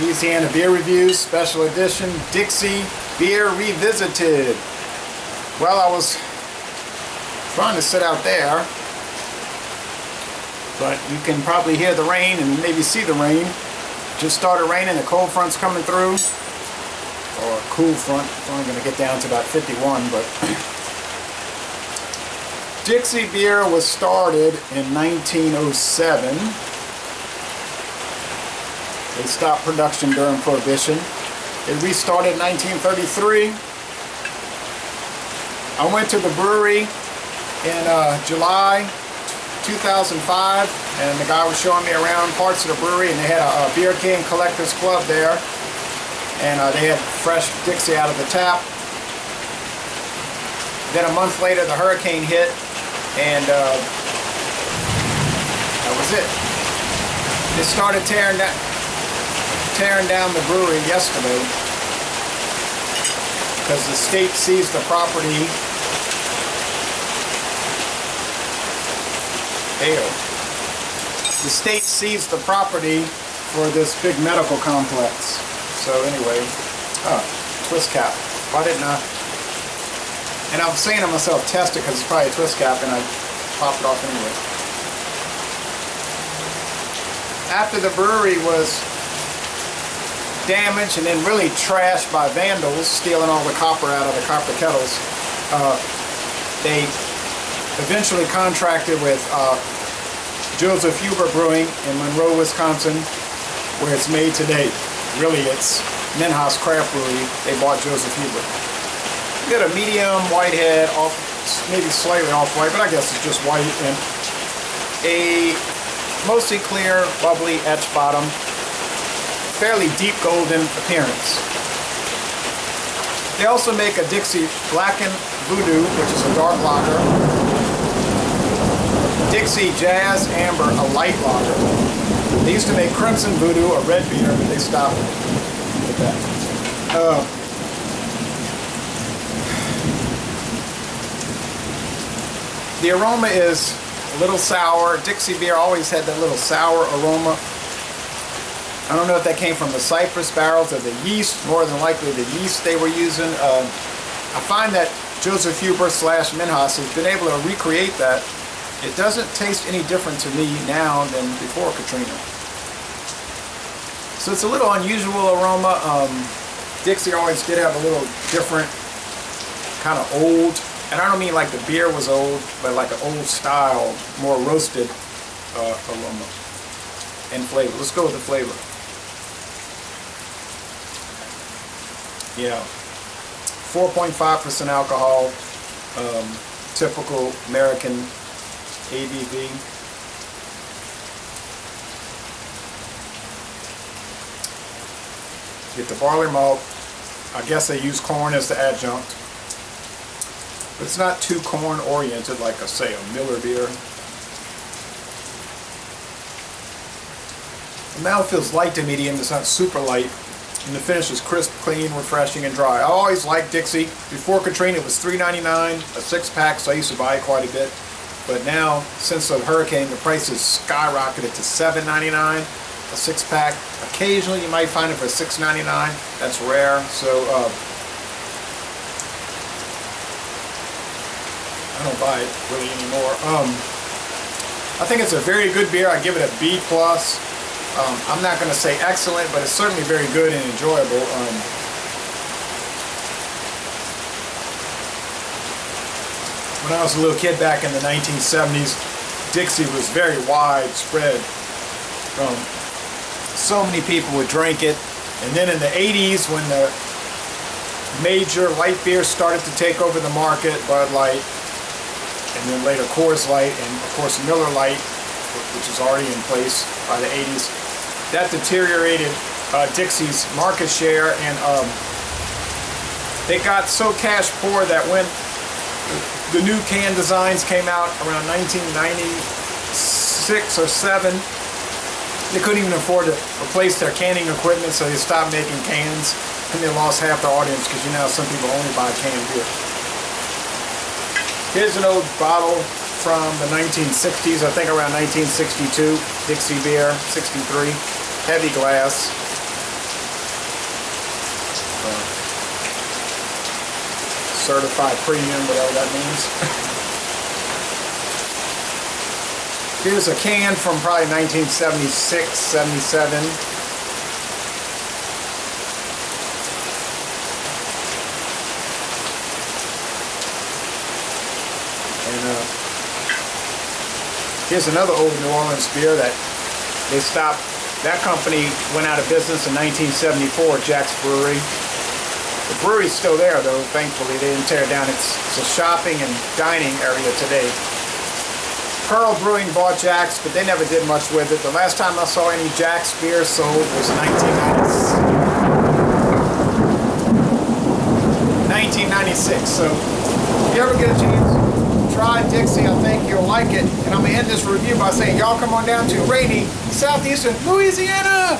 Louisiana Beer Reviews, Special Edition, Dixie Beer Revisited. Well, I was trying to sit out there, but you can probably hear the rain and maybe see the rain. Just started raining, the cold front's coming through, or a cool front. It's only going to get down to about 51, but Dixie Beer was started in 1907. They stopped production during Prohibition. It restarted in 1933. I went to the brewery in July 2005, and the guy was showing me around parts of the brewery, and they had a Beer King Collectors Club there, and they had fresh Dixie out of the tap. Then a month later the hurricane hit, and that was it. It started tearing down the brewery yesterday because the state seized the property. The state seized the property for this big medical complex. So anyway, twist cap. Why didn't I? And I'm saying to myself, test it because it's probably a twist cap, and I popped it off anyway. After the brewery was damaged and then really trashed by vandals, stealing all the copper out of the copper kettles, they eventually contracted with Joseph Huber Brewing in Monroe, Wisconsin, where it's made today. Really, it's Minhaus Craft Brewery. They bought Joseph Huber. Got a medium white head, off, maybe slightly off-white, but I guess it's just white, and a mostly clear, bubbly etched bottom, fairly deep golden appearance. They also make a Dixie Blackened Voodoo, which is a dark lager, Dixie Jazz Amber, a light lager. They used to make Crimson Voodoo, a red beer, but they stopped with that. The aroma is a little sour. Dixie beer always had that little sour aroma. I don't know if that came from the cypress barrels or the yeast. More than likely the yeast they were using. I find that Joseph Huber / Minhaus has been able to recreate that. It doesn't taste any different to me now than before Katrina. So it's a little unusual aroma. Dixie always did have a little different, kind of old, and I don't mean like the beer was old, but like an old style, more roasted aroma and flavor. Let's go with the flavor. Yeah, 4.5% alcohol, typical American ABV. Get the barley malt. I guess they use corn as the adjunct. But it's not too corn oriented like say a Miller beer. The mouth feels light to medium, it's not super light. And the finish is crisp, clean, refreshing, and dry. I always liked Dixie. Before Katrina it was $3.99 a 6-pack, so I used to buy it quite a bit. But now, since the hurricane, the prices skyrocketed to $7.99 a 6-pack. Occasionally you might find it for $6.99. That's rare. So I don't buy it really anymore. I think it's a very good beer. I give it a B+. I'm not going to say excellent, but it's certainly very good and enjoyable. When I was a little kid back in the 1970s, Dixie was very widespread. So many people would drink it. And then in the 80s, when the major light beers started to take over the market, Bud Light, and then later Coors Light, and of course Miller Lite, which is already in place by the 80s, that deteriorated Dixie's market share, and they got so cash poor that when the new can designs came out around 1996 or 7, they couldn't even afford to replace their canning equipment, so they stopped making cans, and they lost half their audience because you know some people only buy canned beer. Here's an old bottle from the 1960s, I think around 1962, Dixie beer, 63, heavy glass. certified premium, whatever that means. Here's a can from probably 1976, 77. And here's another old New Orleans beer that they stopped. That company went out of business in 1974, Jack's Brewery. The brewery's still there though, thankfully. They didn't tear it down. It's a shopping and dining area today. Pearl Brewing bought Jack's, but they never did much with it. The last time I saw any Jack's beer sold was 1996. So if you ever get a chance, try Dixie. I think you'll like it. And I'm going to end this review by saying y'all come on down to rainy southeastern Louisiana.